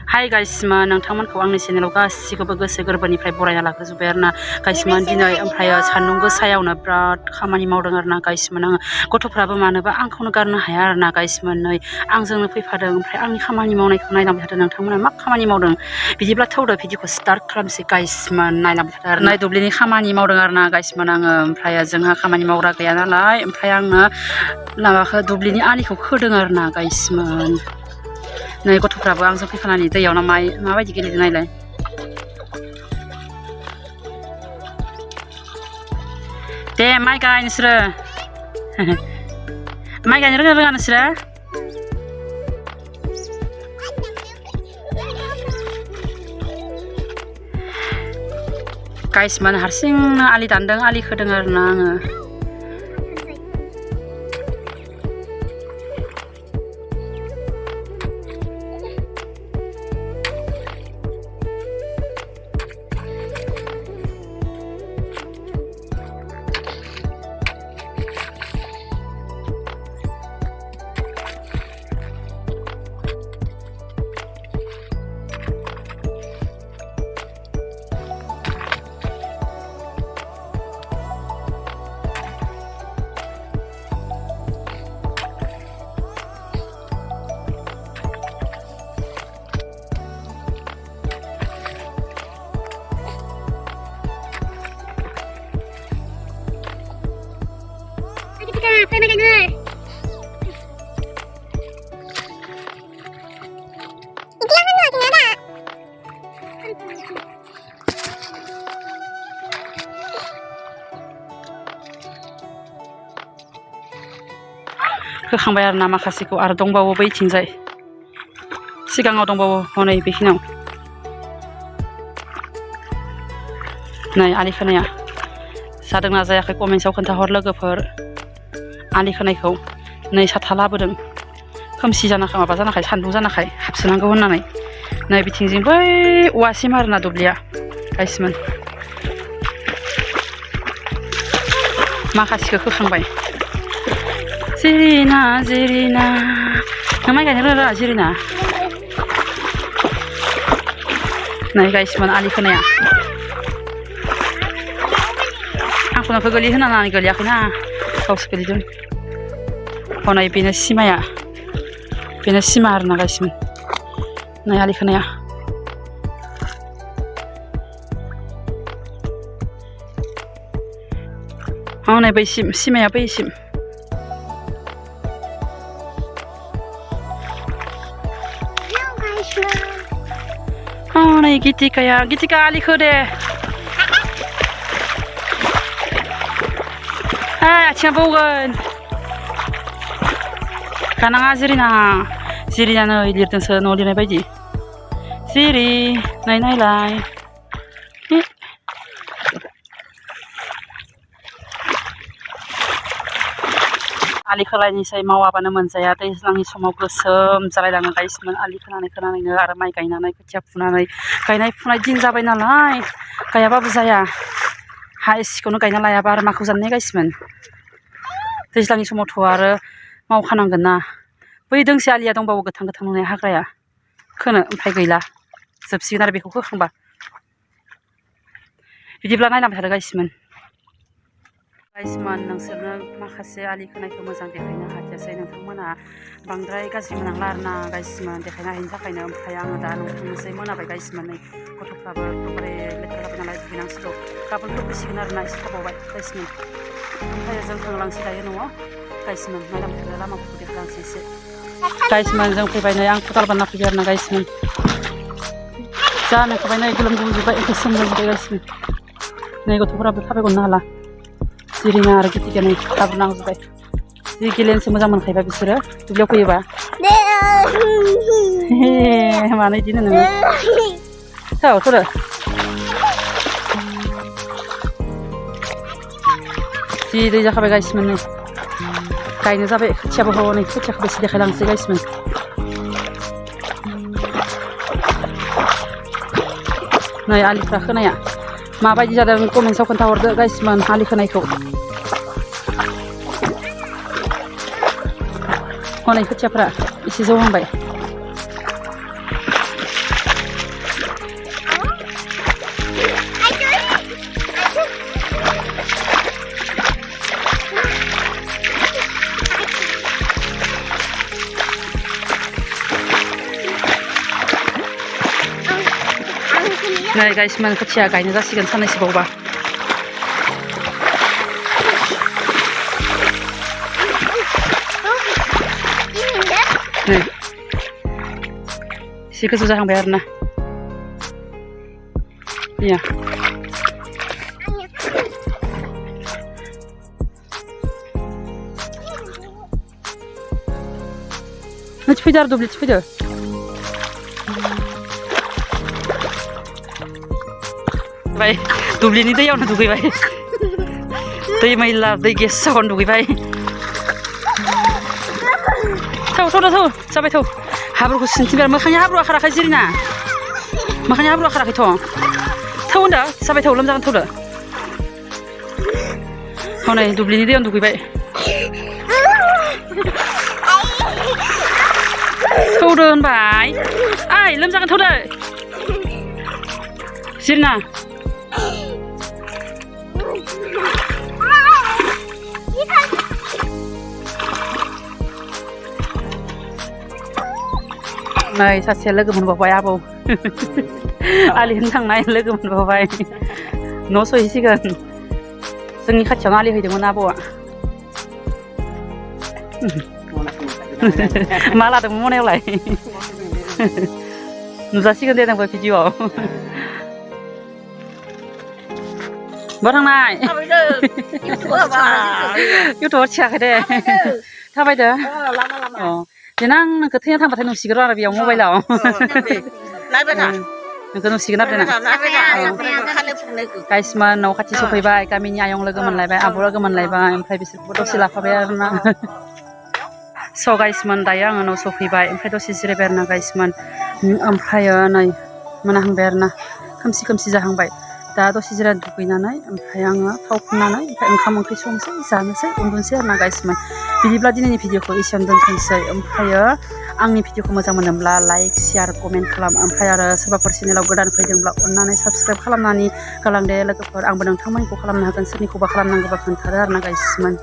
हाय गाइसमोन नोंथांमोनखौ आंनि चेनेलाव गासिखौबो गोसो गोरबोनिफ्राय बरायना लाग्रोजोब्बाय आरोना गाइसमोन दिनै ओमफ्राय सान्दुं गोसायावनो बिराद खामानि मावदों आरोना गाइसमोन आङो गथ'फ्राबो मानोबा आंखौनो गारनो हाया आरोना गाइसमोन नै आंजोंनो फैफादों ओमफ्राय आंनि खामानि मावनायखौ नायलांबाय थादों नोंथांमोना मा खामानि मावदों बिदिब्ला थौदो भिडिअखौ स्टार्ट खालामसै गाइसमोन नायलांबाय थादों आरो नाय दुब्लिनि खामानि मावदों आरोना गाइसमोन आङो ओमफ्राय जोंहा खामानि मावग्रा गैया नालाय ओमफ्राय आङो माबाखौ दुब्लिनि आलिखौ खोदों आरोना गाइसमोन नै गथ'फ्राबो आंजों फैफानानै दैयाव ना माबायदि गेलेदों नायलाय दे माइ गाय नोंसोरो माइ गायनो रोङा नोंसोरो गाइसमोन हारसिंनो आलि दानदों आलि खोदों आरोना आङो Phải mấy người. होखांबाय आरोना माखासेखौ आरो दंबावो बैथिंजाय सिगाङाव दंबावो हनै बेखिनियाव नै आलि खोनाया जादोंना जायाखै कमेन्टआव खोन्थाहर लोगोफोर आलि खोनायखौ नै साथा लाबोदों खोमसि जानाखाय माबा जानाखाय सान्दुं जानाखाय हाबसोनांगौ होननानै नै बिथिंजों बै औवासिम आरोना दुब्लिया गाइसमोन माखासेखौ खोखांबाय जिरिना जिरिना नों माइ गायनो रोङा जिरिना नै गाइसमोन आलि खोनाया आंखौ नोंखौ गोलैहोना होननानै गोलैयाखैना गावसो गोलैदों हनै बेनो सिमाया बेनो सिमा आरोना गाइसमोन नै आलि खोनाया हनै बैसिम सिमाया बैसिम हनै गितिका आलि खोदे आथिङा बौगोन गानाङा जिरिना नै लिरदोंसो न' लिरनाय बायदि जिरि नायलाय आलि खोलायनिसै मावाबानो मोनजाया दैज्लांनि समाव गोसोम जालायलाङो गाइसमोन आलि खोनानैनो आरो माइ गायनानै खोथिया फुनानै गायनाय फुनाय दिन जाबाय नालाय गायाबाबो जाया हा एसेखौनो गायना लायाबा आरो माखौ जानो गाइसमोन दैज्लांनि समावथ' आरो मावखानांगोन ना बै दोंसे आलिया दंबावो गोथां नुनाय हाग्राया खोनो ओमफ्राय गैला जोबसिगोन आरो बेखौ खोखांबा बिदिब्ला नायलांबाय थादो गाइसमोन नोंसोरनो माखासे आलि खोनायखौ मोजां देखायनो हायासै नोंथांमोना बांद्राय गाज्रि मोनांला आरोना गाइसमोन देखायनो हायिनि थाखायनो ओमफ्राय आङो दा नोंथांनोसै मोनाबाय गाइसमोन नै गथ'फ्राबो ओमफ्राय लेथ्रा जाबाय नालाय दुगैनांसिगौ गाबोनफोर फैसिगोन आरोना एसे थाबावबाय गाइसमोन ओमफ्राय जों थांलांसै दायो न'आव गाइसमोन नायलांबाय थादो लामाफोरखौ देखायलांसै एसे गाइसमोन जों फैबाय नै आं खदाल बानना फैबाय आरोना गाइसमोन जा मेंखाबाय नै गोलोमजोब्बाय एसे सोमजोब्बाय गाइसमोन नै गथ'फोराबो थाबायगनो हाला जिरिना आरो गितिका नै गाब्रनांजोब्बाय जि गेलेनोसो मोजां मोनखायोबा बिसोरो दुब्लियाव फैयोबा मानो बिदि होनो नोङो थौदो जि दै जाखाबाय गाइसमोन नै गायनो जाबाय खोथियाबो हनै खोथियाखौबो एसे देखायलांसै गाइसमोन नै आलिफ्रा खोनाया माबायदि जादों कमेन्टआव खोन्थाहरदो गाइसमोन आलि खोनायखौ हनै खोथियाफ्रा एसे जौहांबाय नै गाइसमोन खोथिया गायनो जासिगोन साननैसो बावबा एसे गोजौ जाहांबाय आरोना iya fैदो आरो दुब्लिथिं फैदो बाय दुब्लिनि दैयावनो दुगैबाय दै मैला दै गेसावनो दुगैबाय थौ जाबाय थौ हाब्रुखौ सिनथिबाय मोखांनि हाब्रुआ खाराखै जिरिना मोखांनि हाब्रुआ खाराखैथ' थौ होनदो जाबाय थौ लोमजागोन थौदो हनै दुब्लिनि दैयावनो दुगैबाय थौदो होनबाय ओइ लोमजागोन थौदो जिरिना नै सासे लोगो मोनबावबाय आबौ आलि होनो थांनाय लोगो मोनबावबाय न' सहैसिगोन जोंनि खाथियावनो आलि हैदोंमोन आबौआ मा लादोंमोन मनायावलाय नुजासिगोन दे नोंबो भिडिअ'आव बहा थांनाय इउटुबाव थियाखै दे थाबायदो अ देनां नोंखौ थैना थांबाथाय नुसिगोन आरो बेयाव मबाइलाव नोंखौ नुसिगोन आरो देनां गाइसमोन न' खाथि सफैबाय गामिनि आयं लोगो मोनलायबाय आब' लोगो मोनलायबाय ओमफ्राय बिसोरखौबो दसे लाफाबाय आरोना स' गाइसमोन दायो आङो न' सफैबाय ओमफ्राय दसे जिरायबाय आरोना गाइसमोन ओमफ्रायो नै मोनाहांबाय आरोना खोमसि जाहांबाय दा दसे जिरायना दुगैनानै ओमफ्राय आङो थाव फुननानै ओमफ्राय ओंखाम ओंख्रि संसै जानोसै उन्दुनोसै आरोना गाइसमोन बिदिब्ला दिनैनि भिडिअखौ एसेयावनो दोनथ'नोसै ओमफ्रायो आंनि भिडिअखौ मोजां मोनोब्ला लाइक शेयार कमेन्ट खालाम ओमफ्राय आरो सोरबाफोर चेनेलाव गोदान फैदोंब्ला अननानै साबस्क्राइब खालामनानै गालांदे लोगोफोर आंबो नोंथांमोनखौ खालामनो हागोन सोरनिखौबा खालामनांगौबा खोन्थादो आरोना गाइसमोन